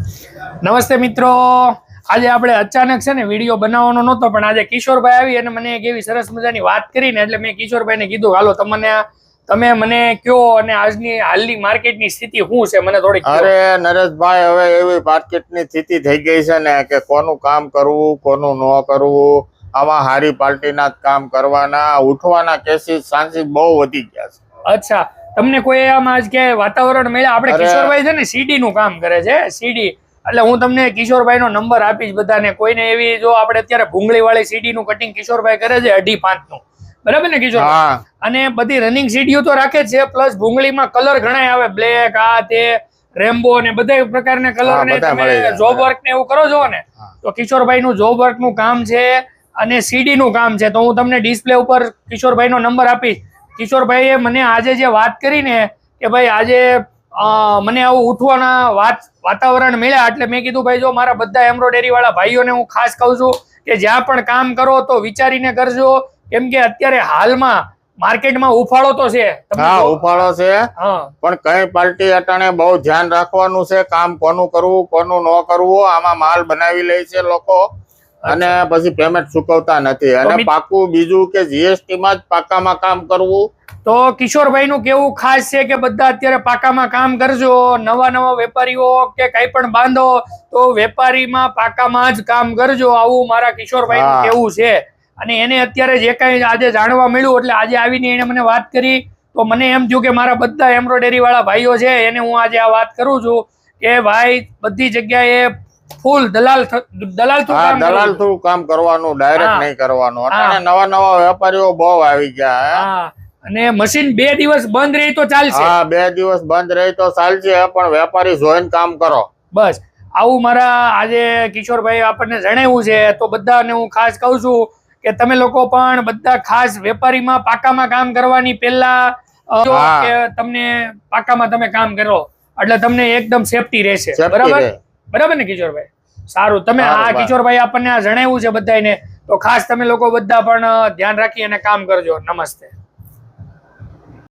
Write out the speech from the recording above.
નમસ્તે મિત્રો, આજે આપણે અચાનક છે ને વિડીયો બનાવવાનો નહોતો, પણ આજે કિશોરભાઈ આવી અને મને એક એવી સરસ મજાની વાત કરીને એટલે મેં કિશોરભાઈને કીધું હાલો તમે મને કયો અને આજની હાલની માર્કેટની સ્થિતિ શું છે મને થોડીક. અરે નરેશભાઈ, હવે એવી માર્કેટની સ્થિતિ થઈ ગઈ છે ને કે કોનું કામ કરવું કોનું ન કરવું, આમાં હારી પાર્ટીના જ કામ કરવાના, ઉઠવાના કેસીસ ચાન્સીસ બહુ વધી ગયા છે. અચ્છા, તમને કોઈ આમાં આજ કે વાતાવરણ મળ્યા? આપણે કિશોરભાઈ છે ને સીડી નું કામ કરે છે, સીડી. એટલે હું તમને કિશોરભાઈ નો નંબર આપીશ બધાને. કોઈને એવી જો આપણે અત્યારે ભૂંગળી વાળી સીડી નું કટિંગ કિશોરભાઈ કરે છે 2.5 નું, બરાબર ને કિશોરભાઈ? અને બધી રનિંગ સીડીઓ તો રાખે છે, પ્લસ ભૂંગળીમાં કલર ઘણા આવે, બ્લેક આ તે રેમ્બો ને બધા પ્રકારના કલર ને તમે જોબ વર્ક ને એવું કરો છો ને, તો કિશોરભાઈ નું જોબ વર્ક નું કામ છે અને સીડી નું કામ છે. તો હું તમને ડિસ્પ્લે ઉપર કિશોરભાઈ નો નંબર આપીશ. કિશોરભાઈએ મને આજે જે વાત કરી ને કે ભાઈ આજે મને આવું ઉઠવાના વાતાવરણ મળ્યા, એટલે મેં કીધું ભાઈ જો મારા બધા એમ્બ્રોઇડરી વાળા ભાઈઓને હું ખાસ કહું છું કે જ્યાં પણ કામ કરો તો વિચારીને કરજો, કેમ કે અત્યારે હાલમાં માર્કેટમાં ઉફાળો તો છે. ઉફાળો છે, પણ કઈ પાર્ટી અટાણે બહુ ધ્યાન રાખવાનું છે, કામ કોનું કરવું કોનું ન કરવું. આમાં માલ બનાવી લે છે લોકો અને પછી પેમેન્ટ ચૂકવતા નથી. અને પાકું બીજું કે જીએસટી માં જ પાકામાં કામ કરવું. તો કિશોરભાઈ નું કેવું ખાસ છે કે બધા અત્યારે પાકામાં કામ કરજો. નવા વેપારીઓ કે કઈ પણ બાંધો તો વેપારીમાં પાકામાં જ કામ કરજો, આવું મારા કિશોરભાઈ નું કેવું છે. અને એને અત્યારે જે કઈ આજે જાણવા મળ્યું એટલે આજે આવીને એને મને વાત કરી, તો મને એમ થયું કે મારા બધા એમ્બ્રોઇડરી વાળા ભાઈઓ છે એને હું આજે આ વાત કરું છું કે ભાઈ બધી જગ્યાએ ફૂલ દલાલ થ્રુ કામ કરવાનું, ડાયરેક્ટ નહીં કરવાનું. અત્યારે નવા વેપારીઓ બહુ આવી ગયા. અને મશીન 2 દિવસ બંધ રહી તો ચાલશે. 2 દિવસ બંધ રહી તો ચાલશે, પણ વેપારી જોઈને કામ કરો. બસ આવું મારા આજે કિશોરભાઈ આપણને જણાવ્યું છે. તો બધાને હું ખાસ કહું છું કે તમે લોકો પણ બધા ખાસ વેપારીમાં પાકામાં કામ કરવાની પહેલા કે તમને પાકામાં તમે કામ કરો એટલે તમને એકદમ સેફટી રહેશે. બરાબર ને કિશોરભાઈ? સારું, તમે આ કિશોરભાઈ આપણને આ જણાવ્યું છે બધાને, તો ખાસ તમે લોકો બધા પણ ધ્યાન રાખી અને કામ કરજો. નમસ્તે.